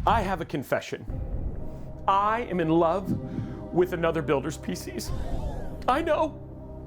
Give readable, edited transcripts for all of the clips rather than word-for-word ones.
I have a confession. I am in love with another builder's PCs. I know.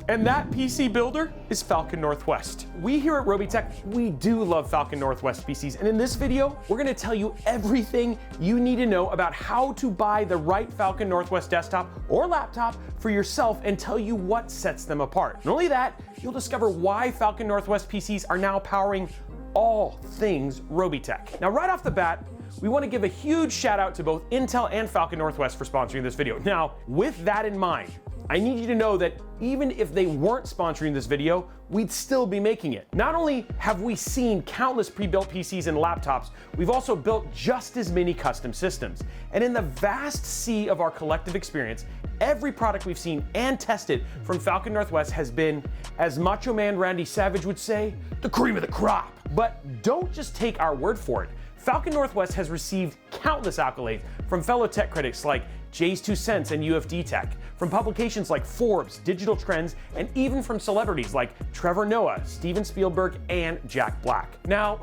And that PC builder is Falcon Northwest. We here at Robeytech, we do love Falcon Northwest PCs. And in this video, we're gonna tell you everything you need to know about how to buy the right Falcon Northwest desktop or laptop for yourself and tell you what sets them apart. Not only that, you'll discover why Falcon Northwest PCs are now powering all things Robeytech. Now, right off the bat, we want to give a huge shout out to both Intel and Falcon Northwest for sponsoring this video. Now, with that in mind, I need you to know that even if they weren't sponsoring this video, we'd still be making it. Not only have we seen countless pre-built PCs and laptops, we've also built just as many custom systems. And in the vast sea of our collective experience, every product we've seen and tested from Falcon Northwest has been, as Macho Man Randy Savage would say, the cream of the crop. But don't just take our word for it. Falcon Northwest has received countless accolades from fellow tech critics like Jay's 2 Cents and UFD Tech, from publications like Forbes, Digital Trends, and even from celebrities like Trevor Noah, Steven Spielberg, and Jack Black. Now,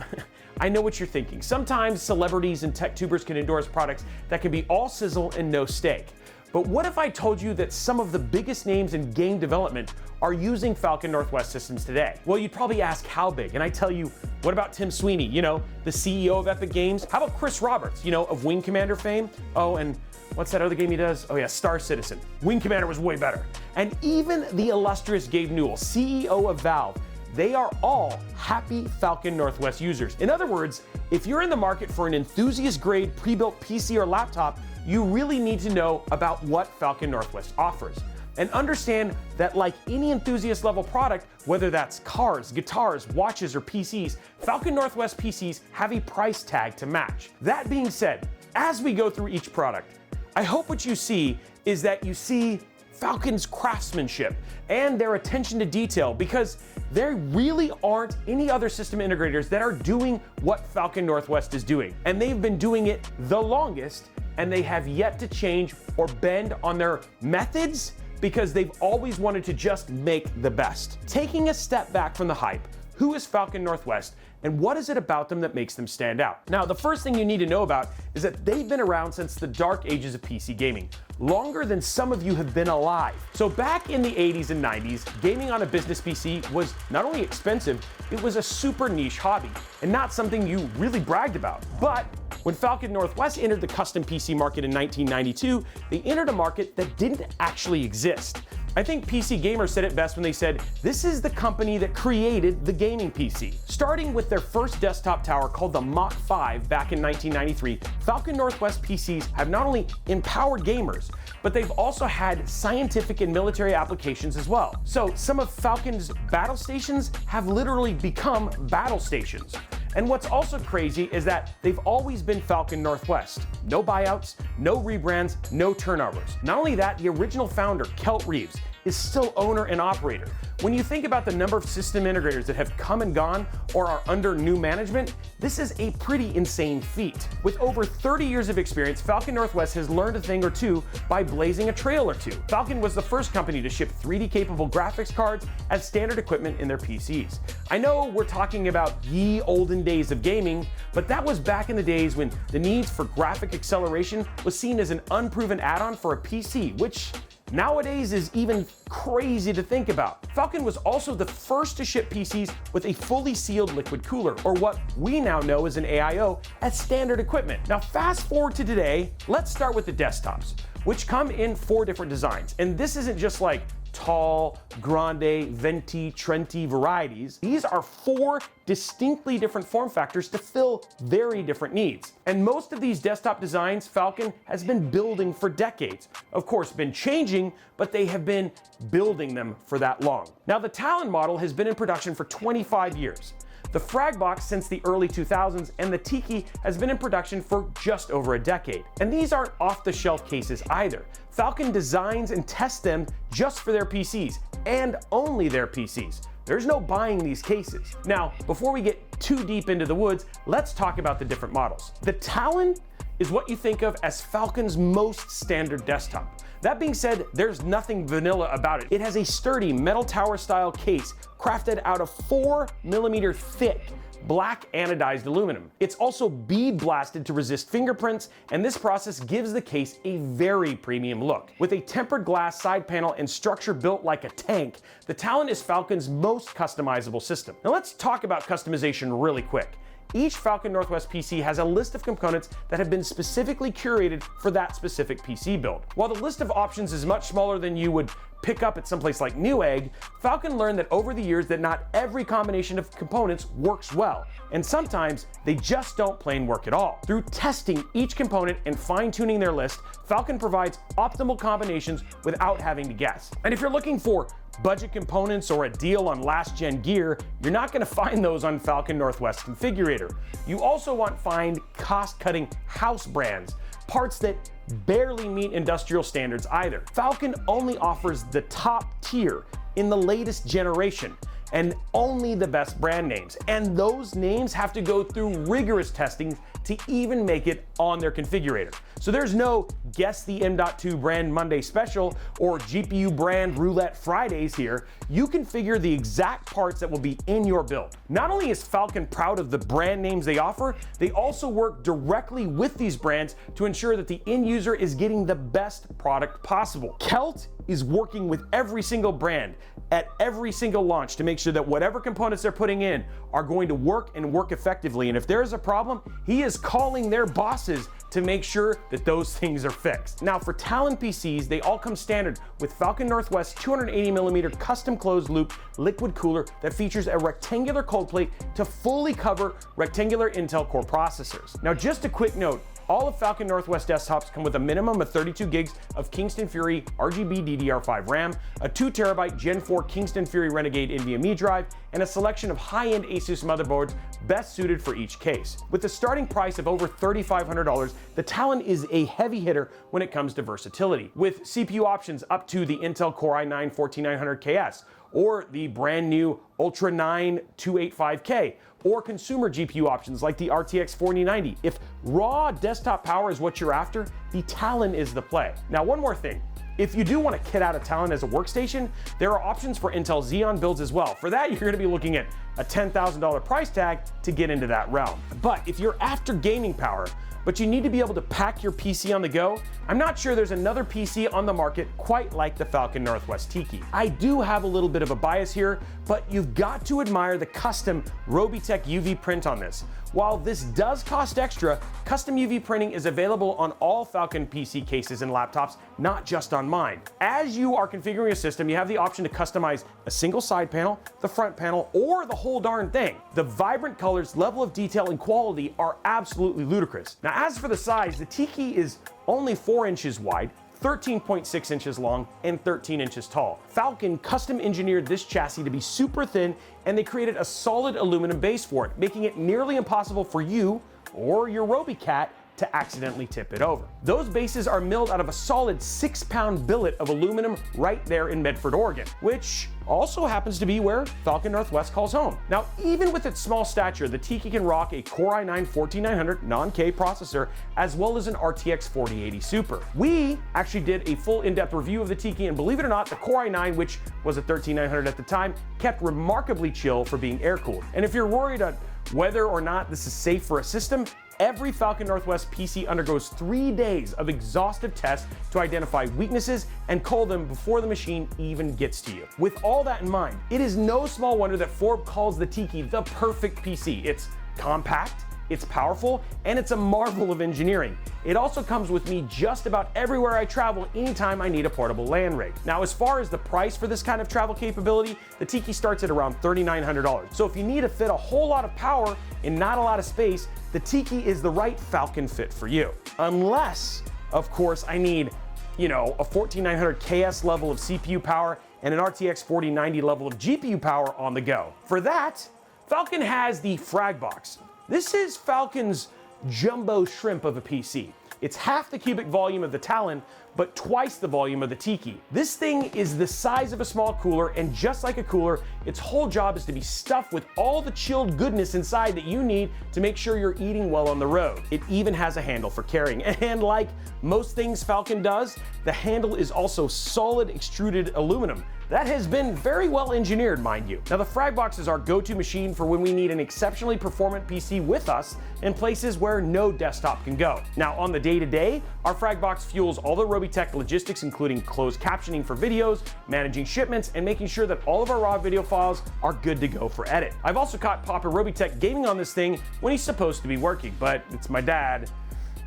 I know what you're thinking. Sometimes celebrities and TechTubers can endorse products that can be all sizzle and no steak. But what if I told you that some of the biggest names in game development are using Falcon Northwest systems today? Well, you'd probably ask how big, and I tell you, what about Tim Sweeney, the CEO of Epic Games? How about Chris Roberts, of Wing Commander fame? Oh, and what's that other game he does? Oh yeah, Star Citizen. Wing Commander was way better. And even the illustrious Gabe Newell, CEO of Valve, they are all happy Falcon Northwest users. In other words, if you're in the market for an enthusiast-grade pre-built PC or laptop, you really need to know about what Falcon Northwest offers. And understand that like any enthusiast-level product, whether that's cars, guitars, watches, or PCs, Falcon Northwest PCs have a price tag to match. That being said, as we go through each product, I hope what you see is that you see Falcon's craftsmanship and their attention to detail, because there really aren't any other system integrators that are doing what Falcon Northwest is doing. And they've been doing it the longest, and they have yet to change or bend on their methods because they've always wanted to just make the best. Taking a step back from the hype, who is Falcon Northwest and what is it about them that makes them stand out? Now, the first thing you need to know about is that they've been around since the dark ages of PC gaming, longer than some of you have been alive. So back in the 80s and 90s, gaming on a business PC was not only expensive, it was a super niche hobby and not something you really bragged about. But when Falcon Northwest entered the custom PC market in 1992, they entered a market that didn't actually exist. I think PC Gamer said it best when they said, this is the company that created the gaming PC. Starting with their first desktop tower called the Mach 5 back in 1993, Falcon Northwest PCs have not only empowered gamers, but they've also had scientific and military applications as well. So some of Falcon's battle stations have literally become battle stations. And what's also crazy is that they've always been Falcon Northwest. No buyouts, no rebrands, no turnovers. Not only that, the original founder, Kelt Reeves, is still owner and operator. When you think about the number of system integrators that have come and gone or are under new management, this is a pretty insane feat. With over 30 years of experience, Falcon Northwest has learned a thing or two by blazing a trail or two. Falcon was the first company to ship 3D capable graphics cards as standard equipment in their PCs. I know we're talking about ye olden days of gaming, but that was back in the days when the needs for graphic acceleration was seen as an unproven add-on for a PC, which nowadays is even crazy to think about. Falcon was also the first to ship PCs with a fully sealed liquid cooler, or what we now know as an AIO, as standard equipment. Now fast forward to today, let's start with the desktops, which come in 4 different designs. And this isn't just like tall, grande, venti, trendy varieties. These are 4 distinctly different form factors to fill very different needs. And most of these desktop designs, Falcon has been building for decades. Of course, been changing, but they have been building them for that long. Now, the Talon model has been in production for 25 years. The Fragbox since the early 2000s, and the Tiki has been in production for just over a decade. And these aren't off-the-shelf cases either. Falcon designs and tests them just for their PCs, and only their PCs. There's no buying these cases. Now, before we get too deep into the woods, let's talk about the different models. The Talon is what you think of as Falcon's most standard desktop. That being said, there's nothing vanilla about it. It has a sturdy metal tower style case crafted out of 4mm thick black anodized aluminum. It's also bead blasted to resist fingerprints, and this process gives the case a very premium look. With a tempered glass side panel and structure built like a tank, the Talon is Falcon's most customizable system. Now let's talk about customization really quick. Each Falcon Northwest PC has a list of components that have been specifically curated for that specific PC build. While the list of options is much smaller than you would pick up at someplace like Newegg, Falcon learned that over the years that not every combination of components works well, and sometimes they just don't plain work at all. Through testing each component and fine-tuning their list, Falcon provides optimal combinations without having to guess. And if you're looking for budget components or a deal on last-gen gear, you're not going to find those on Falcon Northwest Configurator. You also want to find cost-cutting house brands, parts that barely meet industrial standards either. Falcon only offers the top tier in the latest generation, and only the best brand names. And those names have to go through rigorous testing to even make it on their configurator. So there's no guess the M.2 brand Monday special or GPU brand roulette Fridays here. You configure the exact parts that will be in your build. Not only is Falcon proud of the brand names they offer, they also work directly with these brands to ensure that the end user is getting the best product possible. Kelt is working with every single brand at every single launch to make sure that whatever components they're putting in are going to work and work effectively. And if there is a problem, he is calling their bosses to make sure that those things are fixed. Now for Talon PCs, they all come standard with Falcon Northwest 280mm custom closed loop liquid cooler that features a rectangular cold plate to fully cover rectangular Intel Core processors. Now just a quick note, all of Falcon Northwest desktops come with a minimum of 32 gigs of Kingston Fury RGB DDR5 RAM, a 2TB Gen 4 Kingston Fury Renegade NVMe drive, and a selection of high-end Asus motherboards best suited for each case. With a starting price of over $3,500, the Talon is a heavy hitter when it comes to versatility, with CPU options up to the Intel Core i9-14900KS, or the brand new Ultra 9 285K, or consumer GPU options like the RTX 4090. If raw desktop power is what you're after, the Talon is the play. Now, one more thing. If you do want to kit out a Talon as a workstation, there are options for Intel Xeon builds as well. For that, you're going to be looking at a $10,000 price tag to get into that realm. But if you're after gaming power, but you need to be able to pack your PC on the go, I'm not sure there's another PC on the market quite like the Falcon Northwest Tiki. I do have a little bit of a bias here, but you've got to admire the custom Robeytech UV print on this. While this does cost extra, custom UV printing is available on all Falcon PC cases and laptops, not just on mine. As you are configuring a system, you have the option to customize a single side panel, the front panel, or the whole darn thing. The vibrant colors, level of detail, and quality are absolutely ludicrous. Now, as for the size, the Tiki is only 4 inches wide, 13.6 inches long, and 13 inches tall. Falcon custom engineered this chassis to be super thin, and they created a solid aluminum base for it, making it nearly impossible for you or your Robey cat to accidentally tip it over. Those bases are milled out of a solid 6-pound billet of aluminum right there in Medford, Oregon, which also happens to be where Falcon Northwest calls home. Now, even with its small stature, the Tiki can rock a Core i9-14900 non-K processor, as well as an RTX 4080 Super. We actually did a full in-depth review of the Tiki, and believe it or not, the Core i9, which was a 13900 at the time, kept remarkably chill for being air-cooled. And if you're worried on whether or not this is safe for a system, every Falcon Northwest PC undergoes 3 days of exhaustive tests to identify weaknesses and cull them before the machine even gets to you. With all that in mind, it is no small wonder that Forbes calls the Tiki the perfect PC. It's compact, it's powerful, and it's a marvel of engineering. It also comes with me just about everywhere I travel anytime I need a portable LAN rig. Now, as far as the price for this kind of travel capability, the Tiki starts at around $3,900. So if you need to fit a whole lot of power in not a lot of space, the Tiki is the right Falcon fit for you. Unless, of course, I need, a 14900 KS level of CPU power and an RTX 4090 level of GPU power on the go. For that, Falcon has the Frag Box. This is Falcon's jumbo shrimp of a PC. It's half the cubic volume of the Talon, but twice the volume of the Tiki. This thing is the size of a small cooler, and just like a cooler, its whole job is to be stuffed with all the chilled goodness inside that you need to make sure you're eating well on the road. It even has a handle for carrying, and like most things Falcon does, the handle is also solid extruded aluminum. that has been very well engineered, mind you. Now, the Fragbox is our go-to machine for when we need an exceptionally performant PC with us in places where no desktop can go. Now, on the day-to-day, our Fragbox fuels all the Robeytech logistics, including closed captioning for videos, managing shipments, and making sure that all of our raw video files are good to go for edit. I've also caught Papa Robeytech gaming on this thing when he's supposed to be working, but it's my dad.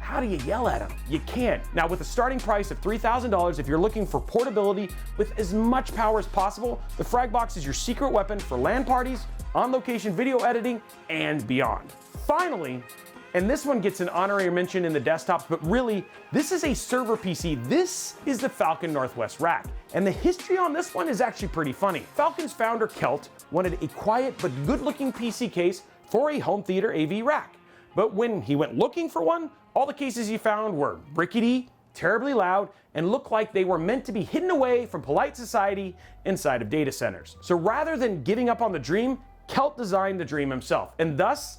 How do you yell at him? You can't. Now, with a starting price of $3,000, if you're looking for portability with as much power as possible, the Fragbox is your secret weapon for LAN parties, on-location video editing, and beyond. Finally, and this one gets an honorary mention in the desktops, but really, this is a server PC. This is the Falcon Northwest rack. And the history on this one is actually pretty funny. Falcon's founder, Kelt, wanted a quiet but good-looking PC case for a home theater AV rack. But when he went looking for one, all the cases he found were rickety, terribly loud, and looked like they were meant to be hidden away from polite society inside of data centers. So rather than giving up on the dream, Kelt designed the dream himself, and thus,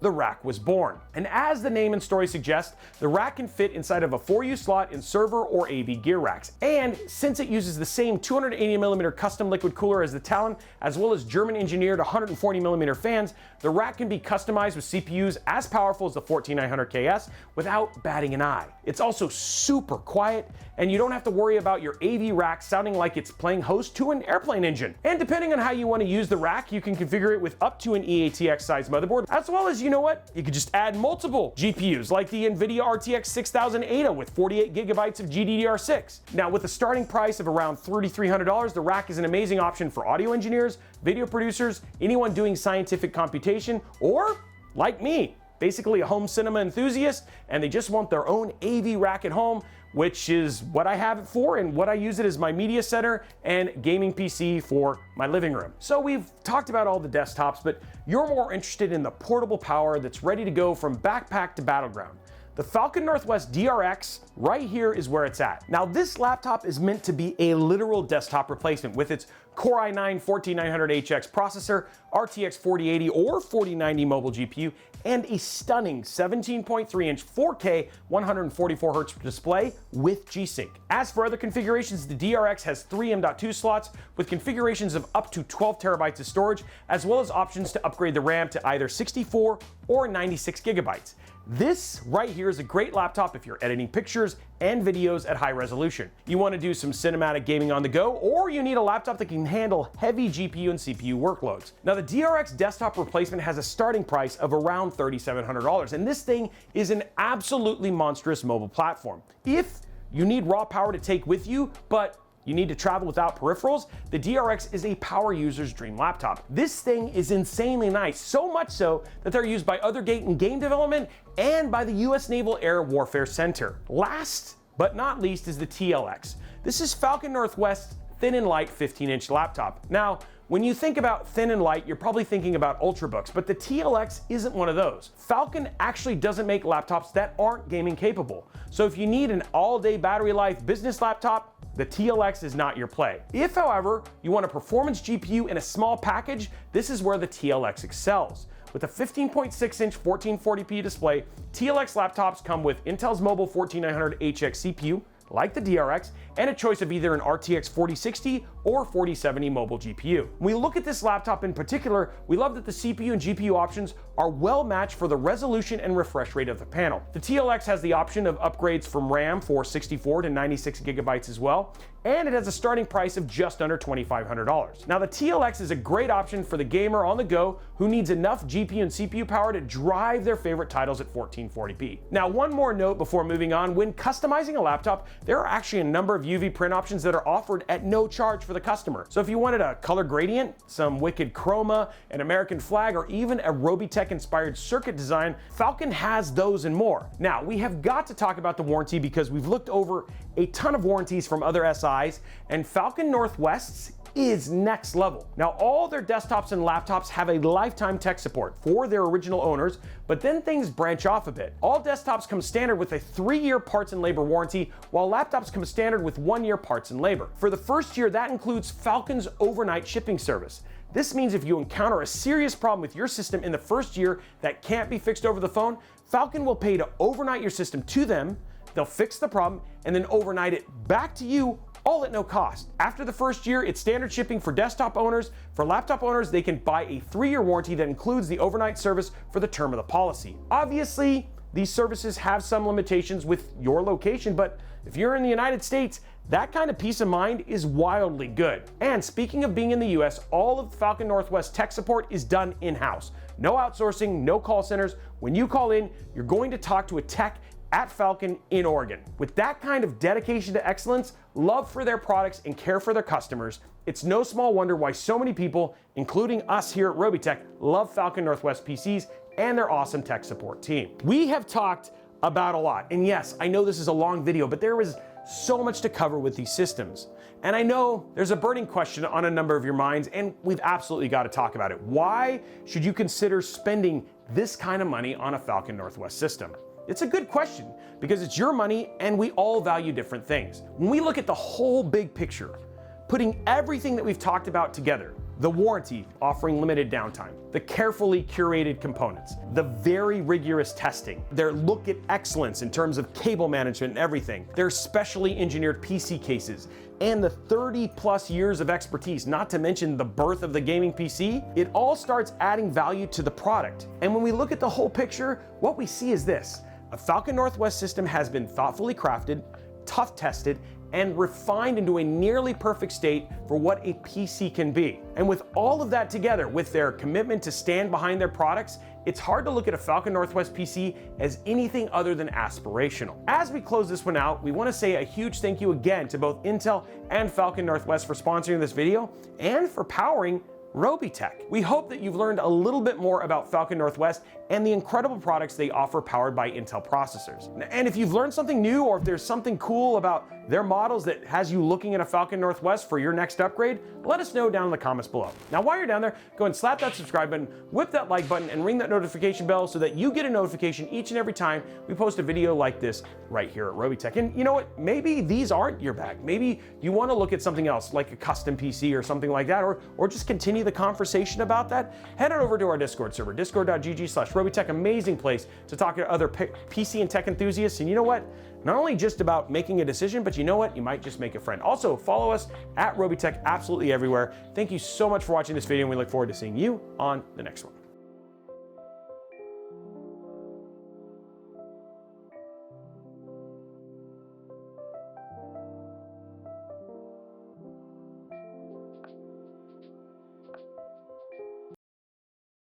the rack was born. And as the name and story suggest, the rack can fit inside of a 4U slot in server or AV gear racks. And since it uses the same 280mm custom liquid cooler as the Talon, as well as German engineered 140mm fans, the rack can be customized with CPUs as powerful as the 14900KS without batting an eye. It's also super quiet, and you don't have to worry about your AV rack sounding like it's playing host to an airplane engine. And depending on how you want to use the rack, you can configure it with up to an EATX size motherboard, as well as, you know what? You could just add multiple GPUs like the NVIDIA RTX 6000 Ada with 48GB of GDDR6. Now, with a starting price of around $3,300, the rack is an amazing option for audio engineers, video producers, anyone doing scientific computation, or like me, basically a home cinema enthusiast, and they just want their own AV rack at home, which is what I have it for and what I use it as my media center and gaming PC for my living room. So we've talked about all the desktops, but you're more interested in the portable power that's ready to go from backpack to battleground. The Falcon Northwest DRX right here is where it's at. Now, this laptop is meant to be a literal desktop replacement with its Core i9-14900HX processor, RTX 4080 or 4090 mobile GPU, and a stunning 17.3-inch 4K 144Hz display with G-Sync. As for other configurations, the DRX has 3 M.2 slots with configurations of up to 12 terabytes of storage, as well as options to upgrade the RAM to either 64 or 96 gigabytes. This right here is a great laptop if you're editing pictures and videos at high resolution. You want to do some cinematic gaming on the go, or you need a laptop that can handle heavy GPU and CPU workloads. Now, the DRX desktop replacement has a starting price of around $3,700, and this thing is an absolutely monstrous mobile platform. If you need raw power to take with you, but you need to travel without peripherals, the DRX is a power user's dream laptop. This thing is insanely nice, so much so that they're used by other game development and by the US Naval Air Warfare Center. Last but not least is the TLX. This is Falcon Northwest's thin and light 15-inch laptop. Now, when you think about thin and light, you're probably thinking about Ultrabooks, but the TLX isn't one of those. Falcon actually doesn't make laptops that aren't gaming capable. So if you need an all-day battery life business laptop, the TLX is not your play. If, however, you want a performance GPU in a small package, this is where the TLX excels. With a 15.6-inch 1440p display, TLX laptops come with Intel's Mobile 14900HX CPU, like the DRX, and a choice of either an RTX 4060 or 4070 mobile GPU. When we look at this laptop in particular, we love that the CPU and GPU options are well matched for the resolution and refresh rate of the panel. The TLX has the option of upgrades from RAM for 64 to 96 gigabytes as well, and it has a starting price of just under $2,500. Now, the TLX is a great option for the gamer on the go who needs enough GPU and CPU power to drive their favorite titles at 1440p. Now, one more note before moving on. When customizing a laptop, there are actually a number of UV print options that are offered at no charge for the customer. So if you wanted a color gradient, some wicked chroma, an American flag, or even a Robeytech inspired circuit design, Falcon has those and more. Now, we have got to talk about the warranty because we've looked over a ton of warranties from other SIs, and Falcon Northwest's is next level. Now, all their desktops and laptops have a lifetime tech support for their original owners, but then things branch off a bit. All desktops come standard with a 3-year parts and labor warranty, while laptops come standard with 1-year parts and labor. For the first year, that includes Falcon's overnight shipping service. This means if you encounter a serious problem with your system in the first year that can't be fixed over the phone, Falcon will pay to overnight your system to them. They'll fix the problem and then overnight it back to you all at no cost. After the first year, it's standard shipping for desktop owners. For laptop owners, they can buy a 3-year warranty that includes the overnight service for the term of the policy. Obviously, these services have some limitations with your location, but if you're in the United States, that kind of peace of mind is wildly good. And speaking of being in the US, all of Falcon Northwest tech support is done in-house. No outsourcing, no call centers. When you call in, you're going to talk to a tech at Falcon in Oregon. With that kind of dedication to excellence, love for their products, and care for their customers, it's no small wonder why so many people, including us here at Robeytech, love Falcon Northwest PCs and their awesome tech support team. We have talked about a lot, and yes, I know this is a long video, but there was so much to cover with these systems. And I know there's a burning question on a number of your minds, and we've absolutely got to talk about it. Why should you consider spending this kind of money on a Falcon Northwest system? It's a good question because it's your money and we all value different things. When we look at the whole big picture, putting everything that we've talked about together, the warranty offering limited downtime, the carefully curated components, the very rigorous testing, their look at excellence in terms of cable management and everything, their specially engineered PC cases, and the 30+ years of expertise, not to mention the birth of the gaming PC, it all starts adding value to the product. And when we look at the whole picture, what we see is this. A Falcon Northwest system has been thoughtfully crafted, tough tested, and refined into a nearly perfect state for what a PC can be. And with all of that together, with their commitment to stand behind their products, it's hard to look at a Falcon Northwest PC as anything other than aspirational. As we close this one out, we want to say a huge thank you again to both Intel and Falcon Northwest for sponsoring this video and for powering Robeytech. We hope that you've learned a little bit more about Falcon Northwest and the incredible products they offer powered by Intel processors. And if you've learned something new, or if there's something cool about their models that has you looking at a Falcon Northwest for your next upgrade, let us know down in the comments below. Now, while you're down there, go and slap that subscribe button, whip that like button, and ring that notification bell so that you get a notification each and every time we post a video like this right here at Robeytech. And you know what? Maybe these aren't your bag. Maybe you want to look at something else, like a custom PC or something like that, or just continue the conversation about that. Head on over to our Discord server, discord.gg/Robeytech, amazing place to talk to other PC and tech enthusiasts. And you know what? Not only just about making a decision, but you know what? You might just make a friend. Also, follow us at Robeytech absolutely everywhere. Thank you so much for watching this video, and we look forward to seeing you on the next one.